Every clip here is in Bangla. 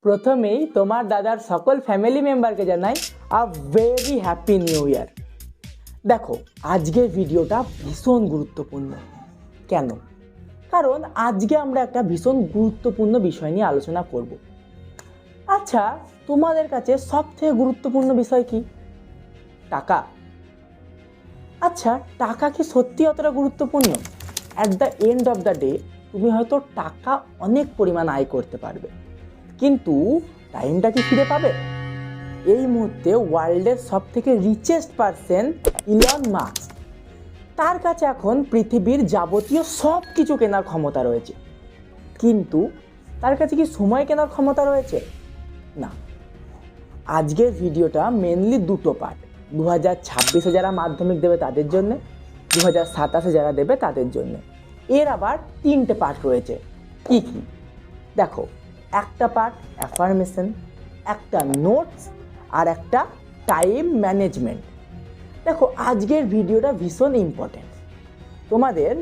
প্রথমেই তোমার দাদার সকল ফ্যামিলি মেম্বারকে জানাই a very happy new year. দেখো, আজকের ভিডিওটা ভীষণ গুরুত্বপূর্ণ। কেন? কারণ আজকে আমরা একটা ভীষণ গুরুত্বপূর্ণ বিষয় নিয়ে আলোচনা করব। আচ্ছা, তোমাদের কাছে সবথেকে গুরুত্বপূর্ণ বিষয় কি? টাকা। আচ্ছা, টাকা কি সত্যি অতটা গুরুত্বপূর্ণ? At the end of the day তুমি হয়তো টাকা অনেক পরিমাণ আয় করতে পারবে, কিন্তু টাইমটা কি ফিরে পাবে? এই মুহূর্তে ওয়ার্ল্ডের সব থেকে রিচেস্ট পারসন ইলন মাস্ক, তার কাছে এখন পৃথিবীর যাবতীয় সব কিছু কেনার ক্ষমতা রয়েছে, কিন্তু তার কাছে কি সময় কেনার ক্ষমতা রয়েছে? না। আজকের ভিডিওটা মেনলি দুটো পার্ট। 2026-এ যারা মাধ্যমিক দেবে তাদের জন্য, 2027-এ যারা দেবে তাদের জন্য। এর আবার 3টে পার্ট রয়েছে। কি কি? দেখো, একটা পার্ট অ্যাফার্মেশন, একটা নোটস, আর একটা টাইম ম্যানেজমেন্ট। দেখো, আজকের ভিডিওটা ভীষণ ইম্পর্টেন্ট। তোমাদের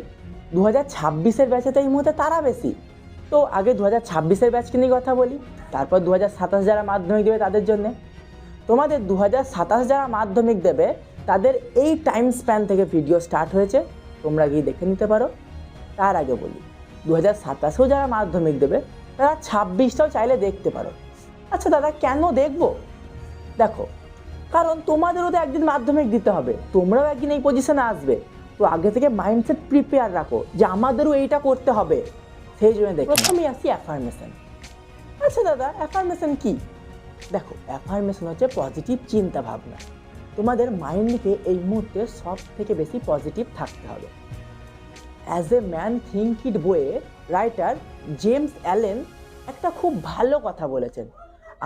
2026-এর ব্যাচে তো এই মুহূর্তে তারা বেশি, তো আগে 2026-এর ব্যাচকে নিয়ে কথা বলি, তারপর 2027 যারা মাধ্যমিক দেবে তাদের জন্যে। তোমাদের 2027 যারা মাধ্যমিক দেবে তাদের এই টাইম স্প্যান থেকে ভিডিও স্টার্ট হয়েছে, তোমরা গিয়ে দেখে নিতে পারো। তার আগে বলি, 2027-এও যারা মাধ্যমিক দেবে তারা 26টাও চাইলে দেখতে পারো। আচ্ছা দাদা, কেন দেখবো? দেখো, কারণ তোমাদেরও তো একদিন মাধ্যমিক দিতে হবে, তোমরাও একদিন এই পজিশনে আসবে, তো আগে থেকে মাইন্ডসেট প্রিপেয়ার রাখো যে আমাদেরও এইটা করতে হবে। সেই জন্য দেখো, প্রথমেই আসি অ্যাফার্মেশন। আচ্ছা দাদা, অ্যাফার্মেশন কি? দেখো, অ্যাফার্মেশন হচ্ছে পজিটিভ চিন্তা ভাবনা। তোমাদের মাইন্ডকে এই মুহূর্তে সব থেকে বেশি পজিটিভ থাকতে হবে। As a man think it বইয়ে রাইটার জেমস অ্যালেন একটা খুব ভালো কথা বলেছেন,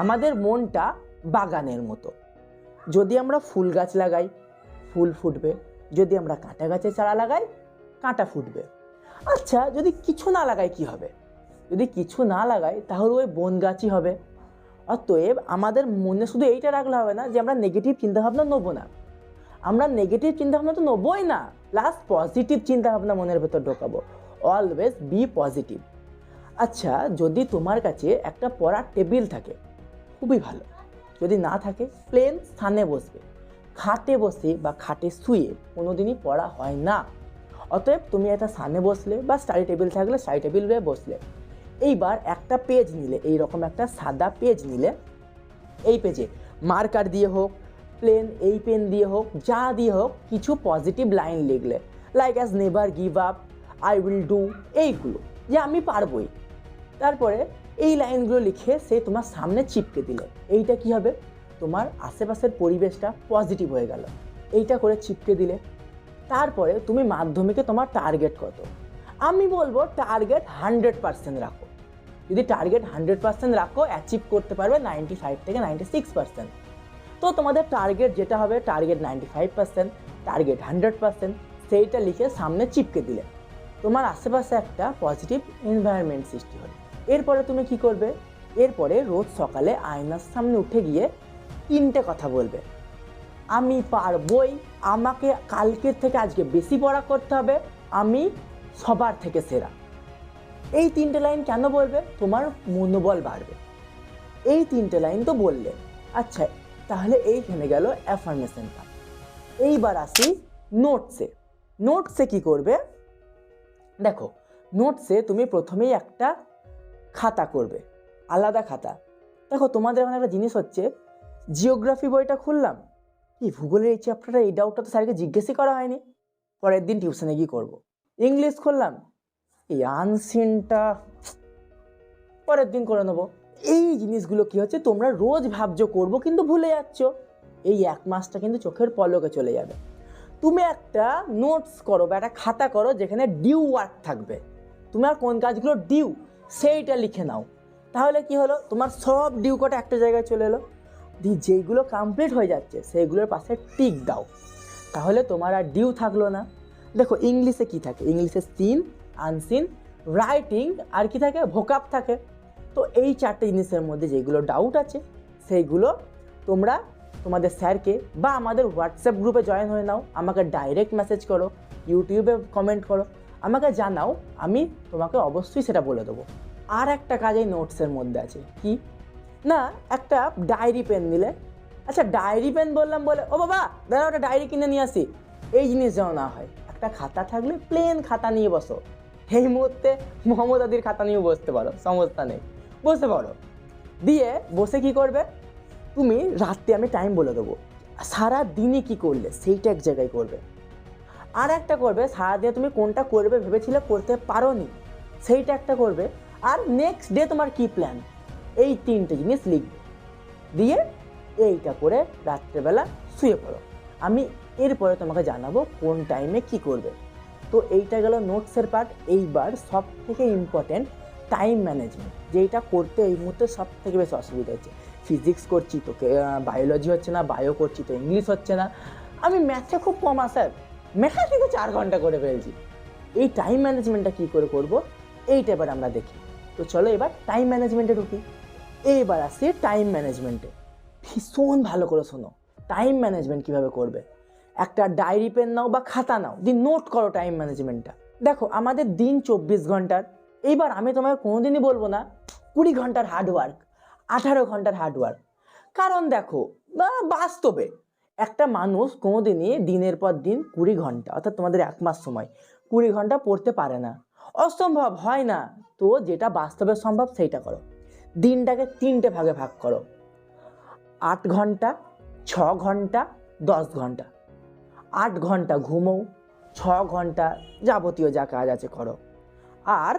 আমাদের মনটা বাগানের মতো। যদি আমরা ফুল গাছ লাগাই, ফুল ফুটবে। যদি আমরা কাঁটা গাছের চারা লাগাই, কাঁটা ফুটবে। আচ্ছা, যদি কিছু না লাগাই কি হবে? যদি কিছু না লাগাই তাহলে ওই বন গাছই হবে। অতএব আমাদের মনে শুধু এইটা রাখলে হবে না যে আমরা নেগেটিভ চিন্তাভাবনা নেবো না। আমরা নেগেটিভ চিন্তাভাবনা তো নেবই না, প্লাস পজিটিভ চিন্তাভাবনা মনের ভেতর ঢোকাবো। Always be positive. আচ্ছা, যদি তোমার কাছে একটা পড়ার টেবিল থাকে, খুবই ভালো। যদি না থাকে, প্লেন স্থানে বসবে। খাটে বসে বা খাটে শুয়ে কোনোদিনই পড়া হয় না। অতএব তুমি একটা স্থানে বসলে বা স্টাডি টেবিল থাকলে স্টাডি টেবিলে বসলে, এইবার একটা পেজ নিলে, এইরকম একটা সাদা পেজ নিলে, এই পেজে মার্কার দিয়ে হোক, প্লেন এই পেন দিয়ে হোক, যা দিয়ে হোক, কিছু পজিটিভ লাইন লিখলে, like as never give up, I will do, এইগুলো যে আমি পারবই। তারপরে এই লাইনগুলো লিখে সে তোমার সামনে চিপকে দিলে, এইটা কি হবে? তোমার আশেপাশের পরিবেশটা পজিটিভ হয়ে গেল। এইটা করে চিপকে দিলে। তারপরে তুমি মাধ্যমিকে তোমার টার্গেট কত? আমি বলবো টার্গেট 100% রাখো। যদি টার্গেট 100% রাখো, অ্যাচিভ করতে পারবে 95 থেকে 96%। তো তোমাদের টার্গেট যেটা হবে, টার্গেট 95%, টার্গেট 100%, সেইটা লিখে সামনে চিপকে দিলে তোমার আশেপাশে একটা পজিটিভ এনভায়রনমেন্ট সৃষ্টি হবে। এরপরে তুমি কি করবে? এরপরে রোজ সকালে আয়নার সামনে উঠে গিয়ে 3টে কথা বলবে। আমি পারবই, আমাকে কালকের থেকে আজকে বেশি পড়া করতে হবে, আমি সবার থেকে সেরা। এই 3টে লাইন কেন বলবে? তোমার মনোবল বাড়বে। এই 3টে লাইন তো বললে। আচ্ছা, তাহলে এইখানে গেল অ্যাফার্মেশনটা। এইবার আসি নোটসে। নোটসে কি করবে? দেখো, নোটসে তুমি প্রথমেই একটা খাতা করবে, আলাদা খাতা। দেখো, তোমাদের এখন একটা জিনিস হচ্ছে, জিওগ্রাফি বইটা খুললাম, কি ভূগোলের এই চ্যাপ্টারটা, এই ডাউটটা তো স্যারকে জিজ্ঞেসই করা হয়নি, পরের দিন টিউশনে গিয়ে করবো। ইংলিশ খুললাম, এই আনসিনটা পরের দিন করে নেবো। এই জিনিসগুলো কি হচ্ছে, তোমরা রোজ ভাবছো করবো, কিন্তু ভুলে যাচ্ছ। এই 1 মাসটা কিন্তু চোখের পলকে চলে যাবে। তুমি একটা নোটস করো বা একটা খাতা করো যেখানে ডিউ ওয়ার্ক থাকবে। তোমার কোন কাজগুলো ডিউ, সেইটা লিখে নাও। তাহলে কি হলো, তোমার সব ডিউ কটা একটা জায়গায় চলে এলো। যেইগুলো কমপ্লিট হয়ে যাচ্ছে সেইগুলোর পাশে টিক দাও, তাহলে তোমার আর ডিউ থাকলো না। দেখো, ইংলিশে কি থাকে? ইংলিশে সিন, আনসিন, রাইটিং, আর কি থাকে? ভোকাব থাকে। তো এই 4টে জিনিসের মধ্যে যেগুলো ডাউট আছে সেইগুলো তোমরা তোমাদের স্যারকে বা আমাদের হোয়াটসঅ্যাপ গ্রুপে জয়েন হয়ে নাও, আমাকে ডাইরেক্ট মেসেজ করো, ইউটিউবে কমেন্ট করো, আমাকে জানাও, আমি তোমাকে অবশ্যই সেটা বলে দেবো। আর একটা কাজ এই নোটসের মধ্যে আছে, কি? না একটা ডায়েরি পেন নিলে। আচ্ছা ডায়েরি পেন বললাম বলে ও বাবা দাদা ওটা ডায়েরি কিনে নিয়ে আসি, এই জিনিস যেন না হয়। একটা খাতা থাকলে প্লেন খাতা নিয়ে বসো। এই মুহূর্তে মোহাম্মদ আদির খাতা নিয়েও বসতে পারো, সমস্যা নেই, বসতে পারো। দিয়ে বসে কি করবে, তুমি রাত্রে আমি টাইম বলে দেবো, সারা দিনে কি করলে সেইটা এক জায়গায় করবে। আর একটা করবে সারাদিনে তুমি কোনটা করবে ভেবেছিলে করতে পারোনি, সেইটা একটা করবে। আর নেক্সট ডে তোমার কি প্ল্যান, এই তিনটে জিনিস লিখবে। দিয়ে এইটা করে রাত্রেবেলা শুয়ে পড়ো। আমি এরপরে তোমাকে জানাবো কোন টাইমে কি করবে। তো এইটা গেল নোটসের পার্ট। এইবার সব থেকে ইম্পর্টেন্ট টাইম ম্যানেজমেন্ট, যেটা করতে এই মুহূর্তে সব থেকে বেশি অসুবিধা হচ্ছে। ফিজিক্স করছি তো বায়োলজি হচ্ছে না, বায়ো করছি তো ইংলিশ হচ্ছে না, আমি ম্যাথে খুব কম স্যার, ম্যাথে কিন্তু 4 ঘন্টা করে ফেলছি। এই টাইম ম্যানেজমেন্টটা কী করে করব, এইটা এবার আমরা দেখি। তো চলো এবার টাইম ম্যানেজমেন্টে ঢুকি। এইবার আসছি টাইম ম্যানেজমেন্টে। ভীষণ ভালো করে শোনো, টাইম ম্যানেজমেন্ট কীভাবে করবে। একটা ডায়েরি পেন নাও বা খাতা নাও, দিয়ে নোট করো টাইম ম্যানেজমেন্টটা। দেখো আমাদের দিন 24 ঘন্টার। এইবার আমি তোমাকে কোনোদিনই বলবো না 20 ঘন্টার হার্ডওয়ার্ক, 18 ঘন্টার হার্ডওয়ার্ক। কারণ দেখো বাস্তবে একটা মানুষ কোনোদিনই দিনের পর দিন 20 ঘন্টা, অর্থাৎ তোমাদের 1 মাস সময় 20 ঘন্টা পড়তে পারে না, অসম্ভব, হয় না। তো যেটা বাস্তবে সম্ভব সেইটা করো। দিনটাকে 3টে ভাগে ভাগ করো, 8 ঘন্টা, 6 ঘন্টা, 10 ঘন্টা। 8 ঘন্টা ঘুমোও, 6 ঘন্টা যাবতীয় যা কাজ আছে করো, আর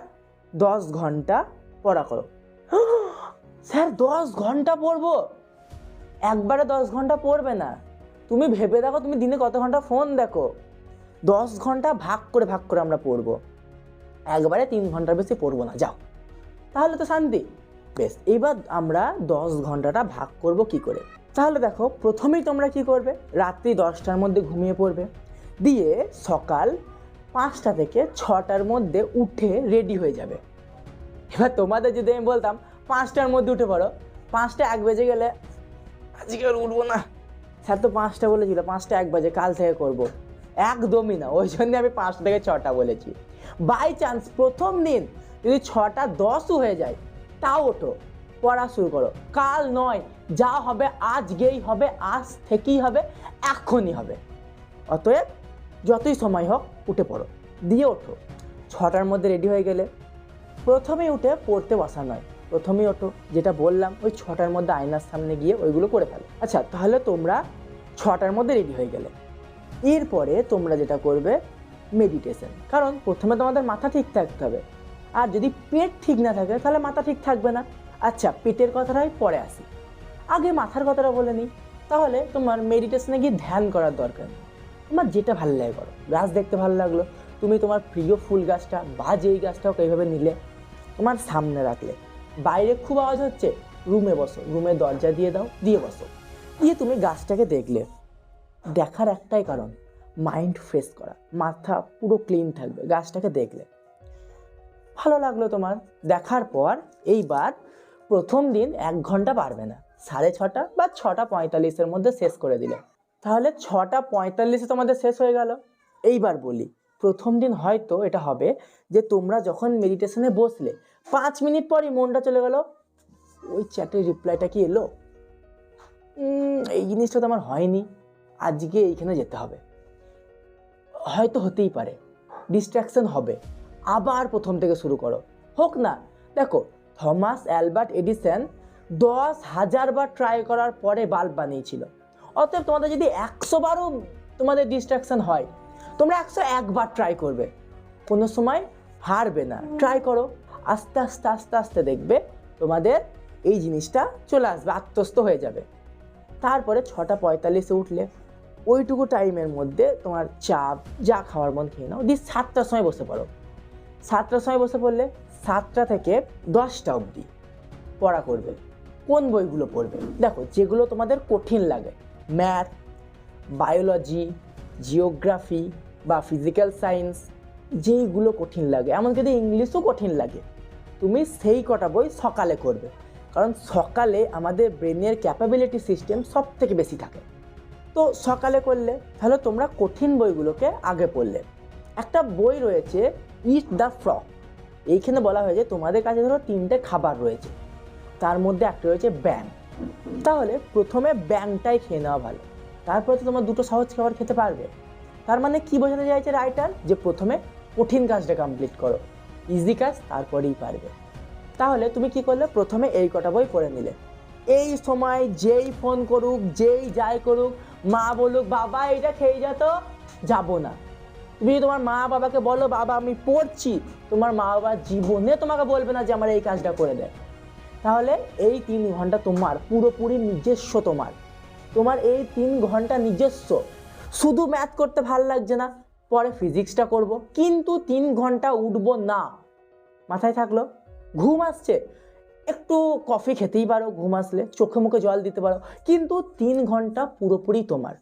10 ঘন্টা পড়া করো। স্যার 10 ঘন্টা পড়বো? একবারে 10 ঘন্টা পড়বে না, তুমি ভেবে দেখো তুমি দিনে কত ঘন্টা ফোন দেখো। 10 ঘন্টা ভাগ করে আমরা পড়বো, একবারে 3 ঘন্টার বেশি পড়বো না, যাও, তাহলে তো শান্তি। বেশ, এইবার আমরা 10 ঘন্টাটা ভাগ করব কি করে। তাহলে দেখো প্রথমেই তোমরা কি করবে, রাত্রি 10টার মধ্যে ঘুমিয়ে পড়বে। দিয়ে সকাল 5টা থেকে 6টার মধ্যে উঠে রেডি হয়ে যাবে। এবার তোমাদের যদি আমি বলতাম 5টার মধ্যে উঠে পড়ো, 5টা 1 বেজে গেলে আজকে আর উঠবো না, স্যার তো 5টা বলেছিল, 5টা 1 বাজে কাল থেকে করব, একদমই না। ওই জন্য আমি 5টা থেকে 6টা বলেছি। বাই চান্স প্রথম দিন যদি 6টা 10ও হয়ে যায়, তাও ওঠো, পড়া শুরু করো। কাল নয়, যা হবে আজকেই হবে, আজ থেকেই হবে, এখনই হবে। অতএব যতই সময় হোক উঠে পড়ো, দিয়ে ওঠো। 6টার মধ্যে রেডি হয়ে গেলে প্রথমেই উঠে পড়তে বসা নয়, প্রথমেই ওঠো, যেটা বললাম ওই 6টার মধ্যে আয়নার সামনে গিয়ে ওইগুলো করে ফেলো। আচ্ছা তাহলে তোমরা 6টার মধ্যে রেডি হয়ে গেলে, এরপরে তোমরা যেটা করবে মেডিটেশন। কারণ প্রথমে তোমাদের মাথা ঠিক থাকতে হবে, আর যদি পেট ঠিক না থাকে তাহলে মাথা ঠিক থাকবে না। আচ্ছা পেটের কথাটাই পরে আসি, আগে মাথার কথাটা বলে নিই। তাহলে তোমার মেডিটেশনে গিয়ে ধ্যান করার দরকার নেই, তোমার যেটা ভালো লাগে করো। গাছ দেখতে ভালো লাগলো, তুমি তোমার প্রিয় ফুল গাছটা বা যেই গাছটাও এইভাবে নিলে তোমার সামনে রাখলে, বাইরে খুব আওয়াজ হচ্ছে, রুমে বসো, রুমের দরজা দিয়ে দাও, দিয়ে বসো। দিয়ে তুমি গাছটাকে দেখলে, দেখার একটাই কারণ মাইন্ড ফ্রেশ করা, মাথা পুরো ক্লিন থাকবে গাছটাকে দেখলে। ভালো লাগলো তোমার দেখার পর, এইবার প্রথম দিন 1 ঘন্টা পারবে না, 6:30 বা 6:45-এর মধ্যে শেষ করে দিলে। তাহলে 6:45-এ তোমাদের শেষ হয়ে গেল। এইবার বলি, প্রথম দিন হয়তো এটা হবে যে তোমরা যখন মেডিটেশনে বসলে 5 মিনিট পরই মনটা চলে গেল, ওই চ্যাটের রিপ্লাইটা কি এলো, এই জিনিসটা তো আমার হয়নি, আজকে এইখানে যেতে হবে। হয়তো হতেই পারে, ডিস্ট্র্যাকশন হবে, আবার প্রথম থেকে শুরু করো, হোক না। দেখো থমাস অ্যালবার্ট এডিসন 10,000 বার ট্রাই করার পরে বাল্ব বানিয়েছিল। অতএব তোমাদের যদি 100 বারও তোমাদের ডিস্ট্র্যাকশন হয়, তোমরা 101 বার ট্রাই করবে, কোনো সময় হারবে না, ট্রাই করো। আস্তে আস্তে আস্তে আস্তে দেখবে তোমাদের এই জিনিসটা চলে আসবে, আত্মস্থ হয়ে যাবে। তারপরে 6:45-এ উঠলে ওইটুকু টাইমের মধ্যে তোমার চা যা খাওয়ার মন খেয়ে নাও, দিয়ে 7টার সময় বসে পড়ো। 7টার সময় বসে পড়লে 7টা থেকে 10টা অবধি পড়া করবে। কোন বইগুলো পড়বে, দেখো যেগুলো তোমাদের কঠিন লাগে, ম্যাথ, বায়োলজি, জিওগ্রাফি বা ফিজিক্যাল সায়েন্স, যেইগুলো কঠিন লাগে, এমনকি যদি ইংলিশও কঠিন লাগে, তুমি সেই কটা বই সকালে করবে। কারণ সকালে আমাদের ব্রেনের ক্যাপাবিলিটি সিস্টেম সব থেকে বেশি থাকে। তো সকালে করলে তাহলে তোমরা কঠিন বইগুলোকে আগে পড়লে। একটা বই রয়েছে ইট দ্য ফ্রগ, এইখানে বলা হয়েছে তোমাদের কাছে ধরো 3টে খাবার রয়েছে, তার মধ্যে একটা রয়েছে ব্যাং। তাহলে প্রথমে ব্যাংটাই খেয়ে নেওয়া ভালো, তারপরে তো তোমার দুটো সহজ খাবার খেতে পারবে। তার মানে কি বোঝাতে চাইছে রাইটার, যে প্রথমে কঠিন কাজটা কমপ্লিট করো, ইজি কাজ তারপরেই পারবে। তাহলে তুমি কি করলে, প্রথমে এই কটা বই পড়ে নিলে। এই সময় যেই ফোন করুক, যেই যাই করুক, মা বলুক বাবা এটা খেয়ে যা, তো যাবো না। তুমি তোমার মা বাবাকে বলো বাবা আমি পড়ছি, তোমার মা বাবা জীবনে তোমাকে বলবে না যে আমার এই কাজটা করে দেয়। তাহলে এই 3 ঘন্টা তোমার পুরোপুরি নিজস্ব, তোমার এই 3 ঘন্টা নিজস্ব। শুধু ম্যাথ করতে ভাল লাগছে না, পরে ফিজিক্সটা করব, কিন্তু 3 ঘন্টা উঠবো না, মাথায় থাকলো। ঘুম আসছে, একটু কফি খেতেই পারো, ঘুম আসলে চোখে মুখে জল দিতে পারো, কিন্তু 3 ঘন্টা পুরোপুরি তোমার।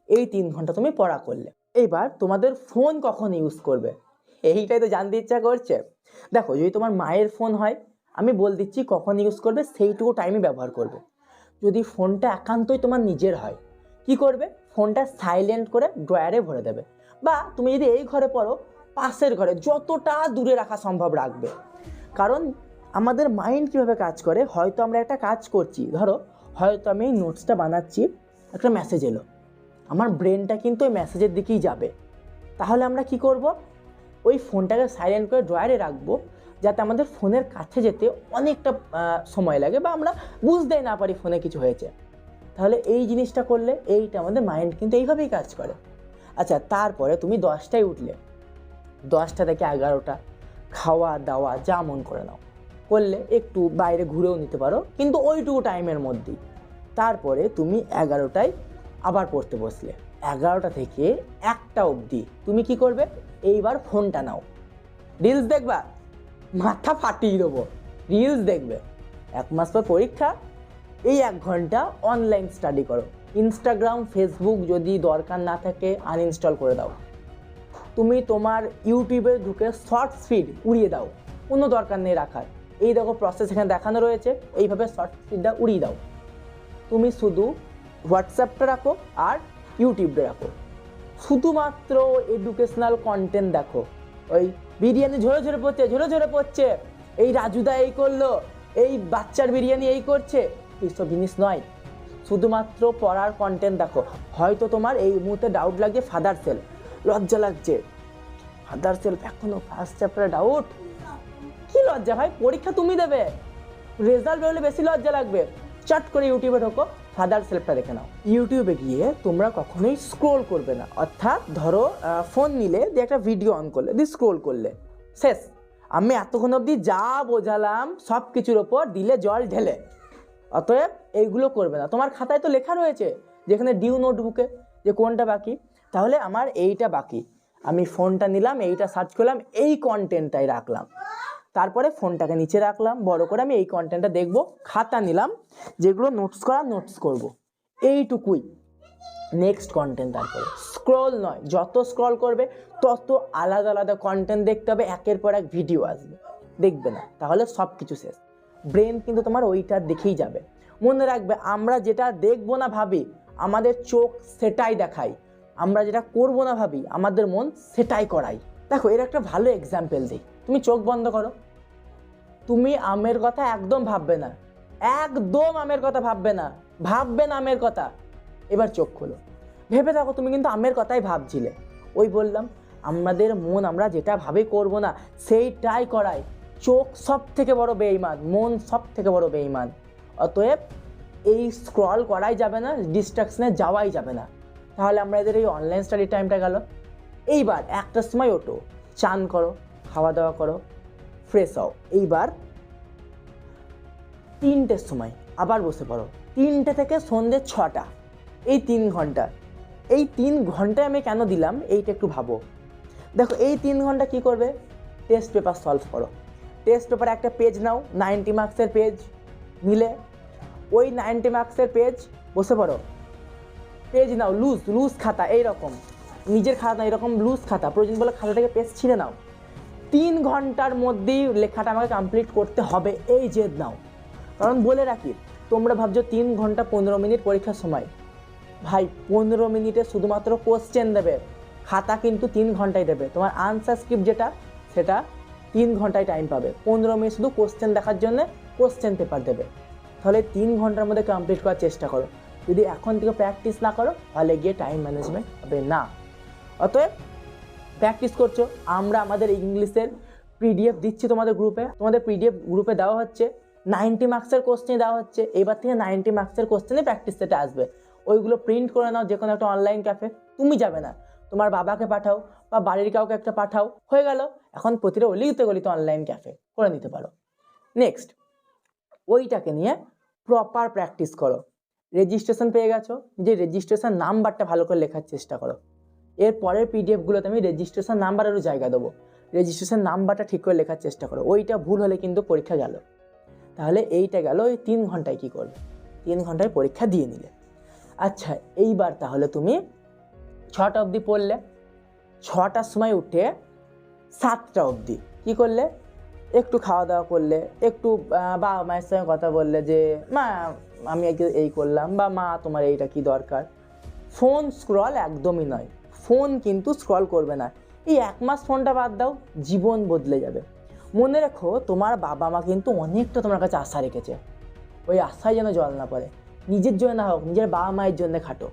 এই 3 ঘন্টা তুমি পড়া করলে। এবার তোমাদের ফোন কখন ইউজ করবে, এইটাই তো জানতে ইচ্ছা করছে। দেখো, যদি তোমার মায়ের ফোন হয়, আমি বল দিচ্ছি কখন ইউজ করবে, সেইটুকু টাইমে ব্যবহার করবে। যদি ফোনটা একান্তই তোমার নিজের হয়, কি করবে, ফোনটা সাইলেন্ট করে ড্রয়ারে ভরে দেবে, বা তুমি যদি এই ঘরে পড়ো, পাশের ঘরে যতটা দূরে রাখা সম্ভব রাখবে। কারণ আমাদের মাইন্ড কীভাবে কাজ করে, হয়তো আমরা একটা কাজ করছি, ধরো হয়তো আমি এই নোটসটা বানাচ্ছি, একটা মেসেজ এলো, আমার ব্রেনটা কিন্তু ওই মেসেজের দিকেই যাবে। তাহলে আমরা কি করব, ওই ফোনটাকে সাইলেন্ট করে ড্রয়ারে রাখবো, যাতে আমাদের ফোনের কাছে যেতে অনেকটা সময় লাগে, বা আমরা বুঝতেই না পারি ফোনে কিছু হয়েছে। তাহলে এই জিনিসটা করলে, এইটা আমাদের মাইন্ড কিন্তু এইভাবেই কাজ করে। আচ্ছা, তারপরে তুমি 10টায় উঠলে, 10টা থেকে 11টা খাওয়া দাওয়া যা মন করে নাও, করলে একটু বাইরে ঘুরেও নিতে পারো, কিন্তু ওইটুকু টাইমের মধ্যেই। তারপরে তুমি 11টায় আবার পড়তে বসলে, 11টা থেকে 1টা অবধি তুমি কি করবে, এইবার ফোনটা নাও, রিলস দেখবা, মাথা ফাটিয়ে দেবো, রিলস দেখবে। 1 মাস পর পরীক্ষা, এই 1 ঘন্টা অনলাইন স্টাডি করো। ইনস্টাগ্রাম ফেসবুক যদি দরকার না থাকে আনইনস্টল করে দাও। তুমি তোমার ইউটিউবে ঢুকে শর্টস ফিড উড়িয়ে দাও, কোনো দরকার নেই রাখার। এই দেখো প্রসেস এখানে দেখানো রয়েছে, এইভাবে শর্টস ফিডটা উড়িয়ে দাও। তুমি শুধু হোয়াটসঅ্যাপটা রাখো আর ইউটিউবটা রাখো, শুধুমাত্র এডুকেশনাল কন্টেন্ট দেখো। ওই বিরিয়ানি ঝরে ঝরে পড়ছে, এই রাজুদা এই করলো, এই বাচ্চার বিরিয়ানি এই করছে, এইসব জিনিস নয়। শুধুমাত্র পড়ার কন্টেন্ট দেখো। হয়তো তোমার এই মুহূর্তে ডাউট লাগছে ফাদার সেল, লজ্জা লাগছে, ফাদার সেল এখনো ফার্স্ট চ্যাপ্টারে ডাউট, কি লজ্জা ভাই, পরীক্ষা তুমি দেবে, রেজাল্ট বেরোলে বেশি লজ্জা লাগবে। চট করে ইউটিউবে ঢোকো, ফাদার সেলফটা দেখে নাও। ইউটিউবে গিয়ে তোমরা কখনোই স্ক্রোল করবে না, অর্থাৎ ধরো ফোন নিলে দিয়ে একটা ভিডিও অন করলে, দিয়ে স্ক্রোল করলে, শেষ। আমি এতক্ষণ অবধি যা বোঝালাম সব কিছুর ওপর দিলে জল ঢেলে। অতএব এইগুলো করবে না। তোমার খাতায় তো লেখা রয়েছে যেখানে ডিউ নোটবুকে যে কোনটা বাকি, তাহলে আমার এইটা বাকি, আমি ফোনটা নিলাম, এইটা সার্চ করলাম, এই কন্টেন্টটাই রাখলাম, তারপরে ফোনটাকে নিচে রাখলাম বড় করে, আমি এই কন্টেন্টটা দেখবো, খাতা নিলাম, যেগুলো নোটস করা নোটস করব, এইটুকুই। নেক্সট কন্টেন্ট, তারপরে স্ক্রল নয়, যত স্ক্রল করবে তত আলাদা আলাদা কন্টেন্ট দেখতে হবে, একের পর এক ভিডিও আসবে, দেখবে না, তাহলে সব কিছু শেষ। ব্রেন কিন্তু তোমার ওইটা দেখেই যাবে। মনে রাখবে, আমরা যেটা দেখবো না ভাবি, আমাদের চোখ সেটাই দেখায়, আমরা যেটা করবো না ভাবি, আমাদের মন সেটাই করায়। দেখো, এর একটা ভালো এক্সাম্পল দিই, তুমি চোখ বন্ধ করো, তুমি আমের কথা একদম ভাববে না, একদম আমের কথা ভাববে না, ভাববে না আমের কথা। এবার চোখ খোলো, ভেবে দেখো তুমি কিন্তু আমের কথাই ভাবছিলে। ওই বললাম, আমাদের মন আমরা যেটা ভাবে করব না সেইটাই করায়। চোখ সব থেকে বড় বেঈমান, মন সব থেকে বড় বেঈমান। অতএব এই স্ক্রল করাই যাবে না, ডিস্ট্রাকশনে যাওয়াই যাবে না। তাহলে আমরা এদের এই অনলাইন স্টাডি টাইমটা গেল। এইবার 1টার সময় ওঠো, চান করো, খাওয়া দাওয়া করো, ফ্রেশ হও। এইবার 3টের সময় আবার বসে পড়ো, 3টে থেকে সন্ধ্যে 6টা, এই 3 ঘন্টা। এই 3 ঘন্টায় আমি কেন দিলাম এইটা একটু ভাবো। দেখো, এই 3 ঘন্টা কি করবে, টেস্ট পেপার সলভ করো। টেস্ট পেপারে একটা পেজ নাও, 90 মার্কসের পেজ নিলে, ওই 90 মার্কসের পেজ বসে পড়ো, পেজ নাও, লুজ খাতা, এইরকম নিজের খাতা না, এরকম লুজ খাতা, প্রয়োজন বলে খাতা থেকে পেজ ছিঁড়ে নাও। 3 ঘন্টার মধ্যেই লেখাটা আমাকে কমপ্লিট করতে হবে, এই জেদ নাও। কারণ বলে রাখি, তোমরা ভাবছো 3 ঘন্টা 15 মিনিট পরীক্ষার সময়, ভাই 15 মিনিটে শুধুমাত্র কোশ্চেন দেবে, খাতা কিন্তু 3 ঘন্টায় দেবে। তোমার আনসার স্ক্রিপ্ট যেটা, সেটা 3 ঘন্টায় টাইম পাবে, 15 মিনিট শুধু কোশ্চেন দেখার জন্য কোশ্চেন পেপার দেবে। তাহলে 3 ঘন্টার মধ্যে কমপ্লিট করার চেষ্টা করো। যদি এখন থেকে প্র্যাকটিস না করো তাহলে গিয়ে টাইম ম্যানেজমেন্ট হবে না। অতএব প্র্যাকটিস করছো, আমরা আমাদের ইংলিশের পিডিএফ দিচ্ছি তোমাদের গ্রুপে, তোমাদের পিডিএফ গ্রুপে দেওয়া হচ্ছে, 90 মার্কসের কোশ্চেন দেওয়া হচ্ছে। এবার থেকে 90 মার্কসের কোশ্চেনে প্র্যাকটিস সেটে আসবে। ওইগুলো প্রিন্ট করে নাও যে কোনো একটা অনলাইন ক্যাফে, তুমি যাবে না, তোমার বাবাকে পাঠাও বা বাড়ির কাউকে একটা পাঠাও, হয়ে গেল। এখন প্রতিটা অলিতে গলিতে অনলাইন ক্যাফে করে নিতে পারো। নেক্সট, ওইটাকে নিয়ে প্রপার প্র্যাকটিস করো। রেজিস্ট্রেশন পেয়ে গেছো, যে রেজিস্ট্রেশন নাম্বারটা ভালো করে লেখার চেষ্টা করো। এর পরের পিডিএফগুলোতে আমি রেজিস্ট্রেশন নাম্বারেরও জায়গা দেবো, রেজিস্ট্রেশন নাম্বারটা ঠিক করে লেখার চেষ্টা করো। ওইটা ভুল হলে কিন্তু পরীক্ষা গেল। তাহলে এইটা গেল, ওই 3 ঘন্টায় কী করবে, 3 ঘন্টায় পরীক্ষা দিয়ে নিলে। আচ্ছা, এইবার তাহলে তুমি 6টা অবধি পড়লে, 6টার সময় উঠে 7টা অবধি কী করলে, একটু খাওয়া দাওয়া করলে, একটু বাবা মায়ের সঙ্গে কথা বললে যে মা আমি এই করলাম, বা মা তোমার এইটা কি দরকার। ফোন স্ক্রল একদমই নয়, ফোন কিন্তু স্ক্রল করবে না। এই 1 মাস ফোনটা বাদ দাও, জীবন বদলে যাবে। মনে রেখো, তোমার বাবা মা কিন্তু অনেকটা তোমার কাছে আশা রেখেছে, ওই আশায় যেন জল না পড়ে। নিজের জন্য না হোক, নিজের বাবা মায়ের জন্য খাটো।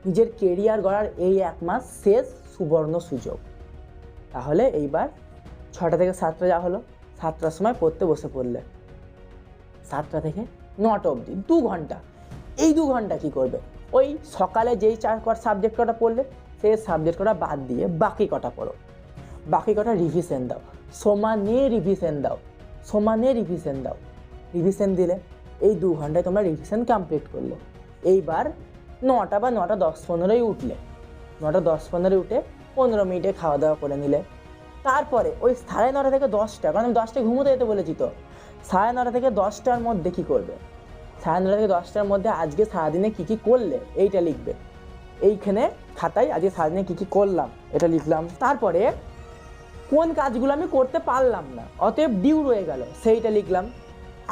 নিজের কেরিয়ার গড়ার এই 1 মাস শেষ সুবর্ণ সুযোগ। তাহলে এইবার 6টা থেকে 7টা যা হলো, 7টার সময় পড়তে বসে পড়লে, 7টা থেকে 9টা অবধি 2 ঘন্টা। এই 2 ঘন্টা কী করবে, ওই সকালে যেই 4 সাবজেক্ট কটা পড়লে সেই সাবজেক্ট কটা বাদ দিয়ে বাকি কটা পড়ো, বাকি কটা রিভিশন দাও, সমানে রিভিশন দাও, সমানে রিভিশন দাও। রিভিশন দিলে এই 2 ঘন্টায় তোমরা রিভিশন কমপ্লিট করলে। এইবার 9টা বা 9টা 10-15 উঠলে, 9টা 10-15 উঠে 15 মিনিটে খাওয়া দাওয়া করে নিলে। তারপরে ওই 9:30 থেকে 10টা, কারণ আমি 10টায় ঘুমোতে যেতে বলেছি, তো 9:30 থেকে 10টার মধ্যে কী করবে, 9:30 থেকে 10টার মধ্যে আজকে সারাদিনে কী কী করলে এইটা লিখবে। এইখানে খাতায় আজকে সারাদিনে কী কী করলাম এটা লিখলাম। তারপরে কোন কাজগুলো আমি করতে পারলাম না, অতএব ডিউ রয়ে গেল, সেইটা লিখলাম।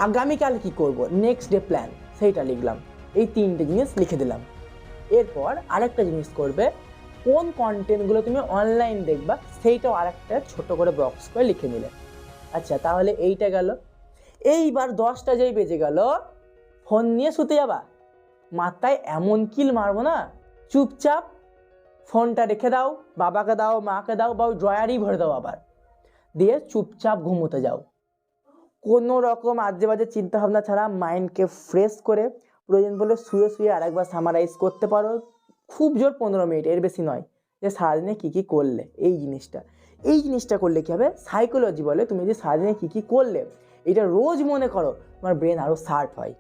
আগামীকাল কি করব, নেক্সট ডে প্ল্যান, সেইটা লিখলাম। এই 3টে জিনিস লিখে দিলাম। এরপর আরেকটা জিনিস করবে, কোন কন্টেন্টগুলো তুমি অনলাইন দেখবা সেইটাও আরেকটা ছোট করে বক্স করে লিখে নিলে। আচ্ছা, তাহলে এইটা গেল। এইবার 10টা যেই বেজে গেল, ফোন নিয়ে শুতে যাবা, মাথায় এমন কিল মারবো না, চুপচাপ ফোনটা রেখে দাও, বাবাকে দাও, মাকে দাও, বা ওই ড্রয়ারই ভরে দাও আবার, দিয়ে চুপচাপ ঘুমোতে যাও। কোনো রকম আজে বাজে চিন্তাভাবনা ছাড়া মাইন্ডকে ফ্রেশ করে প্রয়োজন বলে শুয়ে শুয়ে আরেকবার সামারাইজ করতে পারো, খুব জোর 15 মিনিট, এর বেশি নয়, যে সারাদিনে কী কী করলে। এই জিনিসটা করলে কী হবে, সাইকোলজি বলে তুমি যে সারাদিনে কী কী করলে এটা রোজ মনে করো, তোমার ব্রেন আরও শার্প হয়।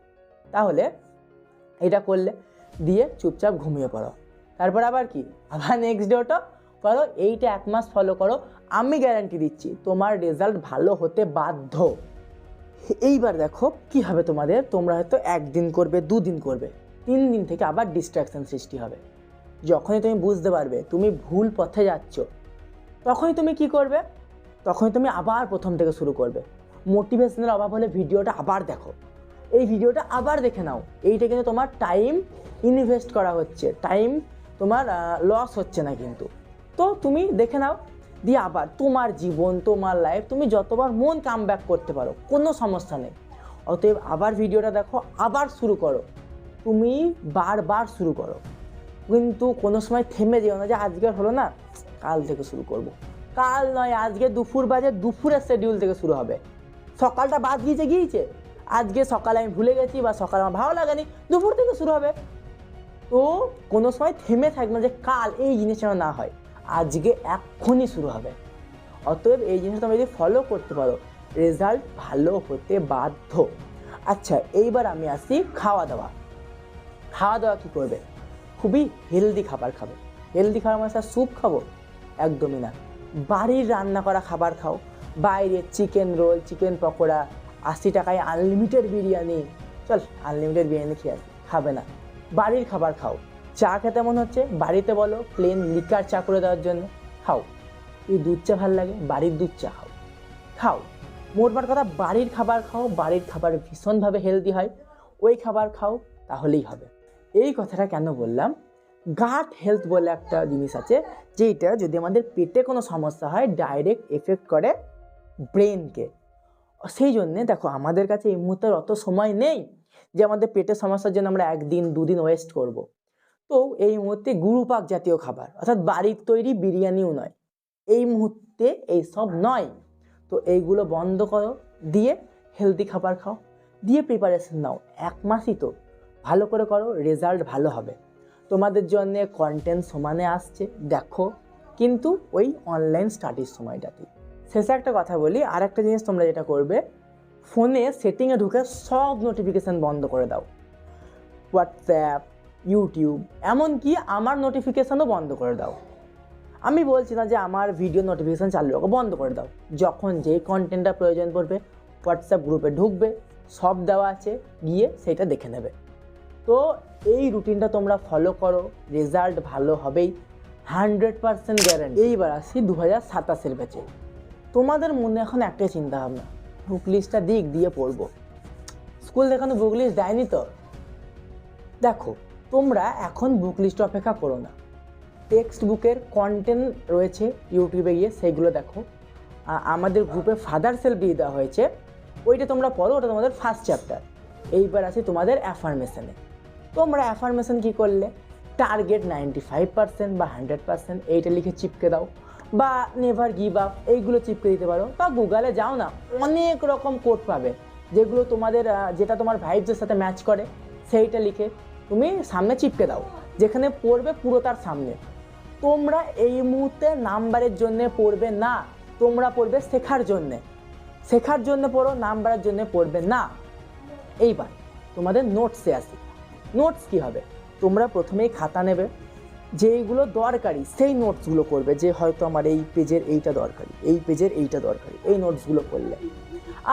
তাহলে এটা করলে, দিয়ে চুপচাপ ঘুমিয়ে পড়ো। তারপর আবার কি, আবার নেক্সট ডে ওটা করো। এইটা 1 মাস ফলো করো, আমি গ্যারান্টি দিচ্ছি তোমার রেজাল্ট ভালো হতে বাধ্য। এইবার দেখো কি হবে তোমাদের, তোমরা হয়তো 1 দিন করবে, 2 দিন করবে, 3 দিন থেকে আবার ডিস্ট্র্যাকশন সৃষ্টি হবে। যখনই তুমি বুঝতে পারবে তুমি ভুল পথে যাচ্ছ, তখনই তুমি কি করবে, তখনই তুমি আবার প্রথম থেকে শুরু করবে। মোটিভেশনের অভাব হলে ভিডিওটা আবার দেখো, এই ভিডিওটা আবার দেখে নাও। এইটা কিন্তু তোমার টাইম ইনভেস্ট করা হচ্ছে, টাইম তোমার লস হচ্ছে না কিন্তু। তো তুমি দেখে নাও, দিয়ে আবার তোমার জীবন, তোমার লাইফ তুমি যতবার মন কাম ব্যাক করতে পারো, কোনো সমস্যা নেই। অতএব আবার ভিডিওটা দেখো, আবার শুরু করো, তুমি বারবার শুরু করো, কিন্তু কোনো সময় থেমে যেও না যে আজকে হলো না, কাল থেকে শুরু করব। কাল নয়, আজকে দুপুর বাজে, দুপুরের শিডিউল থেকে শুরু হবে। সকালটা বাদ গিয়েছে, আজকে সকালে আমি ভুলে গেছি বা সকালে আমার ভালো লাগেনি, দুপুর থেকে শুরু হবে। তো কোনো সময় থেমে থাকবে না যে কাল, এই জিনিসটা না হয়, আজকে এক্ষুনি শুরু হবে। অতএব এই জিনিসটা তুমি যদি ফলো করতে পারো, রেজাল্ট ভালো হতে বাধ্য। আচ্ছা, এইবার আমি আসি খাওয়া দাওয়া। খাওয়া দাওয়া কী করবে, খুবই হেলদি খাবার খাবে। হেলদি খাবার মানে স্যার স্যুপ খাবো, একদমই না। বাড়ির রান্না করা খাবার খাও। বাইরে চিকেন রোল, চিকেন পকোড়া, 80 টাকায় আনলিমিটেড বিরিয়ানি, চল আনলিমিটেড বিরিয়ানি খেয়ে আসি, খাবে না। বাড়ির খাবার খাও। চা খেতে মনে হচ্ছে, বাড়িতে বলো প্লেন লিকার চা করে দেওয়ার জন্য, খাও। এই দুধ চা ভালো লাগে, বাড়ির দুধ চা খাও। মোটমাট কথা, বাড়ির খাবার খাও। বাড়ির খাবার ভীষণভাবে হেলদি হয়, ওই খাবার খাও, তাহলেই হবে। এই কথাটা কেন বললাম, গাট হেলথ বলে একটা জিনিস আছে, যেটা যদি আমাদের পেটে কোনো সমস্যা হয় ডাইরেক্ট এফেক্ট করে ব্রেনকে। সেই জন্যে দেখো, আমাদের কাছে এই মুহূর্তে অত সময় নেই যে আমাদের পেটের সমস্যার জন্য আমরা 1 দিন 2 দিন ওয়েস্ট করব। তো এই মুহূর্তে গুরুপাক জাতীয় খাবার অর্থাৎ বাড়ির তৈরি বিরিয়ানিও নয়, এই মুহূর্তে এইসব নয়। তো এইগুলো বন্ধ করো, দিয়ে হেলদি খাবার খাও, দিয়ে প্রিপারেশন নাও। 1 মাসই তো, ভালো করে করো, রেজাল্ট ভালো হবে। তোমাদের জন্য কন্টেন্ট সমানে আসছে, দেখো, কিন্তু ওই অনলাইন স্টাডির সময়টাতে। শেষে একটা কথা বলি, আর একটা জিনিস তোমরা যেটা করবে, ফোনে সেটিংয়ে ঢুকে সব নোটিফিকেশান বন্ধ করে দাও। হোয়াটসঅ্যাপ, ইউটিউব, এমনকি আমার নোটিফিকেশানও বন্ধ করে দাও। আমি বলছি না যে আমার ভিডিও নোটিফিকেশান চালু রাখো, বন্ধ করে দাও। যখন যেই কন্টেন্টটা প্রয়োজন পড়বে হোয়াটসঅ্যাপ গ্রুপে ঢুকবে, সব দেওয়া আছে, গিয়ে সেটা দেখে নেবে। তো এই রুটিনটা তোমরা ফলো করো, রেজাল্ট ভালো হবেই, 100% গ্যারান্টি। এইবার আসি 2027-এর ব্যাচে। তোমাদের মনে এখন একটাই চিন্তা ভাবনা, বুক লিস্টটা দিক দিয়ে পড়বো। স্কুল দেখানো বুক লিস্ট দেয়নি তো? দেখো, তোমরা এখন বুক লিস্ট অপেক্ষা করো না, টেক্সট বুকের কন্টেন্ট রয়েছে ইউটিউবে, গিয়ে সেইগুলো দেখো। আমাদের গ্রুপে ফাদার সেলফ দিয়ে দেওয়া হয়েছে, ওইটা তোমরা পড়ো, ওটা তোমাদের ফার্স্ট চ্যাপ্টার। এইবার আছে তোমাদের অ্যাফার্মেশনে। তোমরা অ্যাফার্মেশন কী করলে, টার্গেট 95% বা 100% এইটা লিখে চিপকে দাও, বা নেভার গিভ আপ এইগুলো চিপকে দিতে পারো। বা গুগলে যাও না, অনেক রকম কোড পাবে, যেগুলো তোমাদের যেটা তোমার ভাইবসের সাথে ম্যাচ করে, সেইটা লিখে তুমি সামনে চিপকে দাও, যেখানে পড়বে পুরো তার সামনে। তোমরা এই মুহূর্তে নাম্বারের জন্য পড়বে না, তোমরা পড়বে শেখার জন্যে। শেখার জন্য পড়ো, নাম্বারের জন্য পড়বে না। এইবার তোমাদের নোটসে আসি। নোটস কী হবে, তোমরা প্রথমেই খাতা নেবে, যেইগুলো দরকারি সেই নোটসগুলো করবে, যে হয়তো আমার এই পেজের এইটা দরকারি, এই পেজের এইটা দরকারি, এই নোটসগুলো করলে।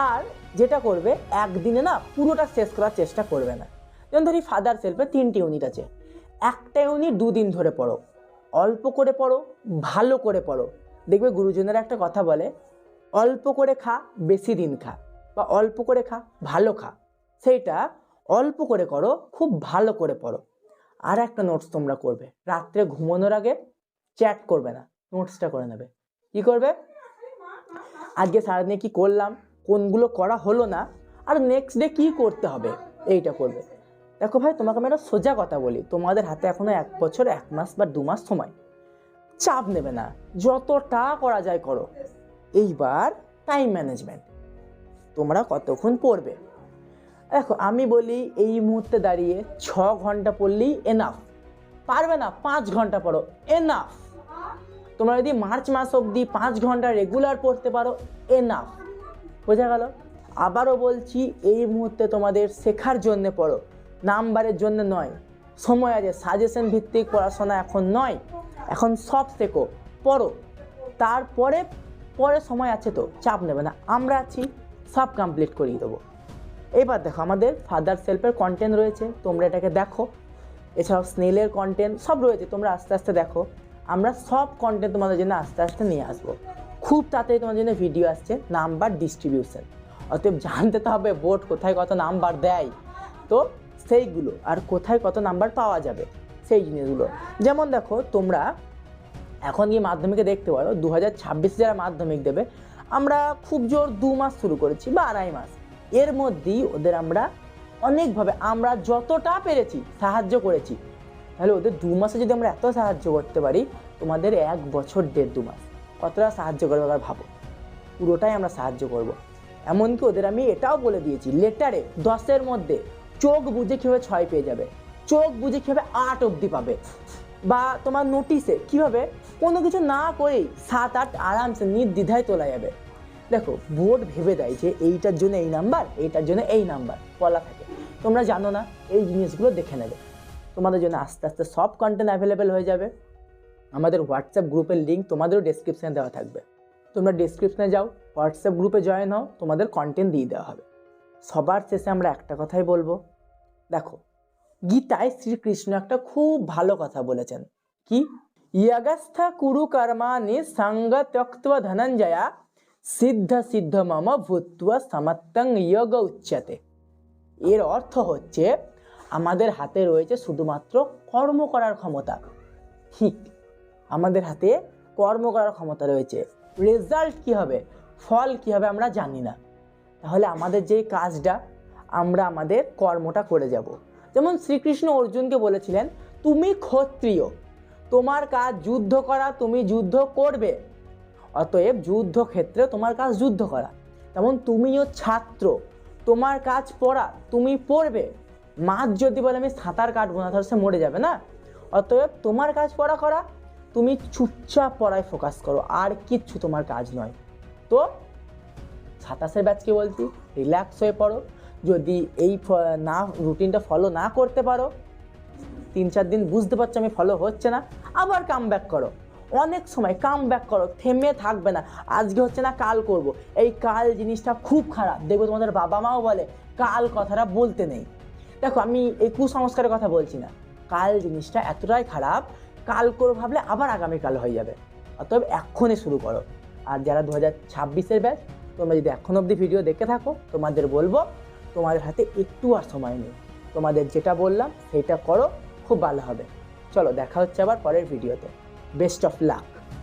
আর যেটা করবে, একদিনে না পুরোটা শেষ করার চেষ্টা করবে না। যেমন ধরি ফাদার সেলফে 3টি ইউনিট আছে, একটা ইউনিট 2 দিন ধরে পড়ো, অল্প করে পড়ো, ভালো করে পড়ো। দেখবে গুরুজনেরা একটা কথা বলে, অল্প করে খা, বেশি দিন খা, বা অল্প করে খা, ভালো খা। সেইটা অল্প করে করো, খুব ভালো করে পড়ো। আর একটা নোটস তোমরা করবে, রাত্রে ঘুমানোর আগে চ্যাট করবে না, নোটসটা করে নেবে। কি করবে, আজকে সারাদিনে কি করলাম, কোনগুলো করা হলো না, আর নেক্সট ডে কী করতে হবে, এইটা করবে। দেখো ভাই, তোমাকে আমি একটা সোজা কথা বলি, তোমাদের হাতে এখনো 1 বছর 1 মাস বা 2 মাস সময়, চাপ নেবে না, যতটা করা যায় করো। এইবার টাইম ম্যানেজমেন্ট, তোমরা কতক্ষণ পড়বে। দেখো, আমি বলি এই মুহূর্তে দাঁড়িয়ে 6 ঘন্টা পড়লেই এনাফ। পারবে না, 5 ঘন্টা পড়ো, এনাফ। তোমরা যদি মার্চ মাস অবধি 5 ঘন্টা রেগুলার পড়তে পারো, এনাফ। বোঝা গেল? আবারও বলছি, এই মুহূর্তে তোমাদের শেখার জন্য পড়ো, নাম্বারের জন্য নয়। সময় আছে, সাজেশন ভিত্তিক পড়াশোনা এখন নয়, এখন সব শেখো, পড়ো। তারপরে সময় আছে তো, চাপ নেবে না, আমরা আছি, সব কমপ্লিট করিয়ে দেবো। এবার দেখো, আমাদের ফাদার সেলফের কন্টেন্ট রয়েছে, তোমরা এটাকে দেখো। এছাড়াও স্নেলের কন্টেন্ট সব রয়েছে, তোমরা আস্তে আস্তে দেখো। আমরা সব কন্টেন্ট তোমাদের জন্য আস্তে আস্তে নিয়ে আসবো। খুব তাড়াতাড়ি তোমাদের জন্য ভিডিও আসছে নাম্বার ডিস্ট্রিবিউশন। অতএব জানতে তো হবে বোর্ড কোথায় কত নাম্বার দেয়, তো সেইগুলো আর কোথায় কত নাম্বার পাওয়া যাবে সেই জিনিসগুলো। যেমন দেখো, তোমরা এখন গিয়ে মাধ্যমিকে দেখতে পারো, 2026 যারা মাধ্যমিক দেবে, আমরা খুব জোর 2 মাস শুরু করেছি বা 2.5 মাস। এর মধ্যেই ওদের আমরা অনেকভাবে, আমরা যতটা পেরেছি সাহায্য করেছি। তাহলে ওদের 2 মাসে যদি আমরা এত সাহায্য করতে পারি, তোমাদের 1 বছর 1.5-2 মাস কতটা সাহায্য করবে এবার ভাবো। পুরোটাই আমরা সাহায্য করব। এমনকি ওদের আমি এটাও বলে দিয়েছি, লেটারে 10-এর মধ্যে চোখ বুঝে কীভাবে 6 পেয়ে যাবে, চোখ বুঝে কীভাবে 8 অবধি পাবে, বা তোমার নোটিশে কীভাবে কোনো কিছু না করেই 7-8 আরামসে নির্দ্বিধায় তোলা যাবে। দেখো, বোর্ড ভেবে দেয় যে এইটার জন্য এই নাম্বার, এইটার জন্য এই নাম্বার বলা থাকে, তোমরা জানো না, এই জিনিসগুলো দেখে নেবে। তোমাদের জন্য আস্তে আস্তে সব কন্টেন্ট অ্যাভেলেবেল হয়ে যাবে। আমাদের হোয়াটসঅ্যাপ গ্রুপের লিঙ্ক তোমাদেরও ডেসক্রিপশানে দেওয়া থাকবে, তোমরা ডেসক্রিপশানে যাও, হোয়াটসঅ্যাপ গ্রুপে জয়েন হও, তোমাদের কন্টেন্ট দিয়ে দেওয়া হবে। সবার শেষে আমরা একটা কথাই বলবো, দেখো, গীতায় শ্রীকৃষ্ণ একটা খুব ভালো কথা বলেছেন, কি, ইয়াগাস্থা কুরু কর্মাণি সঙ্গ ত্যক্ত্বা ধনঞ্জয়া সিদ্ধ সিদ্ধ মম ভূত্বা সমত্তং যোগ উচ্যতে। এর অর্থ হচ্ছে, আমাদের হাতে রয়েছে শুধুমাত্র কর্ম করার ক্ষমতা। ঠিক, আমাদের হাতে কর্ম করার ক্ষমতা রয়েছে, রেজাল্ট কি হবে, ফল কি হবে আমরা জানি না। তাহলে আমাদের যে কাজটা, আমরা আমাদের কর্মটা করে যাব। যেমন শ্রীকৃষ্ণ অর্জুনকে বলেছিলেন, তুমি ক্ষত্রিয়, তোমার কাজ যুদ্ধ করা, তুমি যুদ্ধ করবে, অতএব যুদ্ধক্ষেত্রে তোমার কাজ যুদ্ধ করা। তেমন তুমিও ছাত্র, তোমার কাজ পড়া, তুমি পড়বে। মাছ যদি বলে আমি সাঁতার কাটবো না, তাহলে সে মরে যাবে না। অতএব তোমার কাজ পড়া করা, তুমি চুপচাপ পড়ায় ফোকাস করো, আর কিচ্ছু তোমার কাজ নয়। তো 27 ব্যাচকে বলছি, রিল্যাক্স হয়ে পড়ো। যদি এই রুটিনটা ফলো না করতে পারো, 3-4 দিন বুঝতে পারছো আমি ফলো হচ্ছে না, আবার কাম ব্যাক করো। অনেক সময় কাম ব্যাক করো, থেমে থাকবে না। আজকে হচ্ছে না কাল করব, এই কাল জিনিসটা খুব খারাপ। দেখবো তোমাদের বাবা মাও বলে কাল কথাটা বলতে নেই। দেখো, আমি এই কুসংস্কারের কথা বলছি না, কাল জিনিসটা এতটাই খারাপ, কাল করো ভাবলে আবার আগামীকাল হয়ে যাবে। অতএব এক্ষুনি শুরু করো। আর যারা 2026 ব্যাচ, তোমরা যদি এখন অবধি ভিডিও দেখে থাকো, তোমাদের বলবো তোমাদের হাতে একটু আর সময় নেই। তোমাদের যেটা বললাম সেটা করো, খুব ভালো হবে। চলো, দেখা হচ্ছে আবার পরের ভিডিওতে। Best of luck.